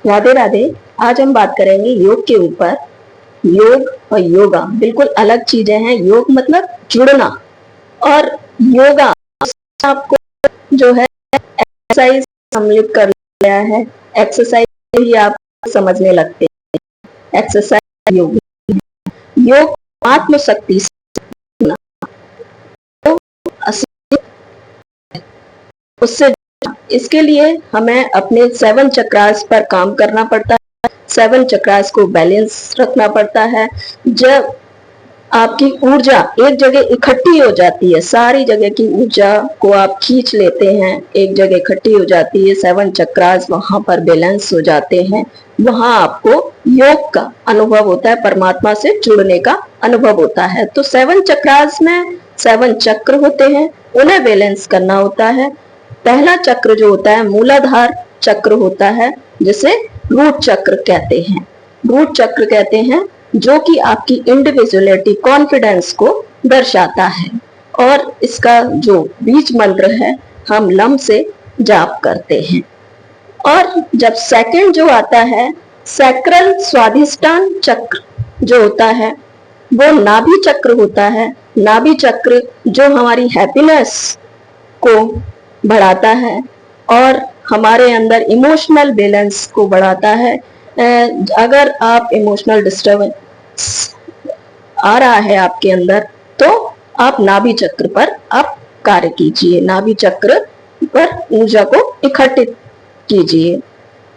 राधे राधे। आज हम बात करेंगे योग के ऊपर। योग और योगा बिल्कुल अलग चीजें हैं। योग मतलब जुड़ना, और योगा आपको जो है एक्सरसाइज सम्मिलित कर लिया है। एक्सरसाइज ही आप समझने लगते हैं। एक्सरसाइज योग, योग आत्मशक्ति उससे, इसके लिए हमें अपने 7 चक्रास पर काम करना पड़ता है। 7 चक्रास को बैलेंस रखना पड़ता है। जब आपकी ऊर्जा एक जगह इकट्ठी हो जाती है, सारी जगह की ऊर्जा को आप खींच लेते हैं, एक जगह इकट्ठी हो जाती है, 7 चक्रास वहां पर बैलेंस हो जाते हैं। वहां आपको योग का अनुभव होता है, परमात्मा से जुड़ने का अनुभव होता है। तो 7 चक्रास में 7 चक्र होते हैं, उन्हें बैलेंस करना होता है। पहला चक्र जो होता है मूलाधार चक्र होता है, जिसे रूट चक्र कहते हैं। रूट चक्र कहते हैं जो कि आपकी इंडिविजुअलिटी, कॉन्फिडेंस को दर्शाता है। और इसका जो बीज मंत्र है, हम लम से जाप करते हैं। और जब सेकंड जो आता है, सैक्रल स्वाधिष्ठान चक्र जो होता है, वो नाभि चक्र होता है। नाभि चक्र जो हमारी हैप्पीनेस को बढ़ाता है और हमारे अंदर इमोशनल बैलेंस को बढ़ाता है। अगर आप इमोशनल डिस्टर्बेंस आ रहा है आपके अंदर, तो आप नाभि चक्र पर आप कार्य कीजिए, नाभि चक्र पर ऊर्जा को इकट्ठित कीजिए।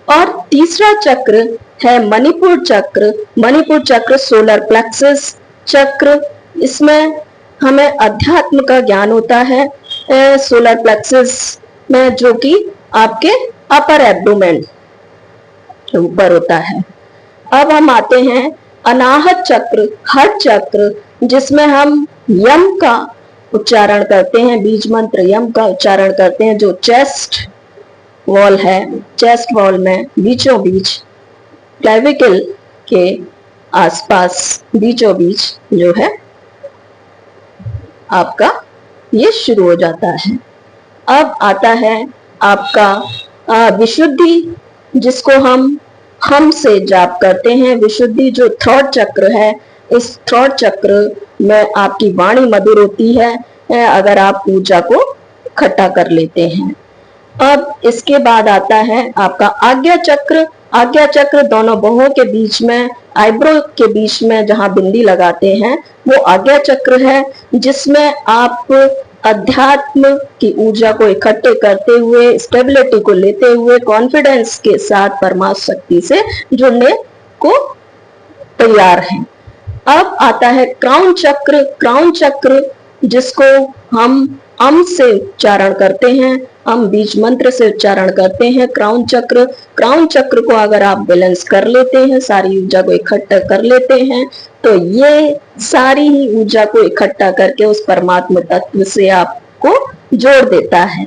और तीसरा चक्र है मणिपुर चक्र। मणिपुर चक्र सोलर प्लेक्सस चक्र, इसमें हमें अध्यात्म का ज्ञान होता है। सोलर प्लेक्सस में जो कि आपके अपर एब्डोमेन के ऊपर होता है। अब हम आते हैं अनाहत चक्र, हर्ट चक्र, जिसमें हम यम का उच्चारण करते हैं, बीज मंत्र यम का उच्चारण करते हैं, जो चेस्ट वॉल है। चेस्ट वॉल में बीचों बीच, क्लेविकल के आसपास बीचों बीच जो है आपका ये शुरू हो जाता है। अब आता है आपका विशुद्धि, जिसको हम से जाप करते हैं। विशुद्धि जो थ्रोट चक्र है, इस थ्रोट चक्र में आपकी वाणी मधुर होती है अगर आप ऊर्जा को इकट्ठा कर लेते हैं। अब इसके बाद आता है आपका आज्ञा चक्र। आज्ञा चक्र दोनों बाहों के बीच में, आईब्रो के बीच में जहां बिंदी लगाते हैं, वो आज्ञा चक्र है, जिसमें आप अध्यात्म की ऊर्जा को इकट्ठे करते हुए, स्टेबिलिटी को लेते हुए, कॉन्फिडेंस के साथ परमात्मा शक्ति से जुड़ने को तैयार हैं। अब आता है क्राउन चक्र। क्राउन चक्र जिसको हम से उच्चारण करते हैं, हम बीज मंत्र से उच्चारण करते हैं क्राउन चक्र। क्राउन चक्र को अगर आप बैलेंस कर लेते हैं, सारी ऊर्जा को इकट्ठा कर लेते हैं, तो ये सारी ही ऊर्जा को इकट्ठा करके उस परमात्मा तत्व से आपको जोड़ देता है।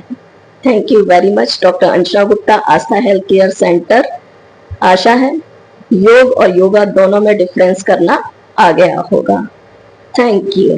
Thank you very much. Doctor Anshna गुप्ता, आस्था हेल्थ केयर सेंटर। आशा है योग और योगा दोनों में डिफरेंस करना आ गया होगा। Thank you.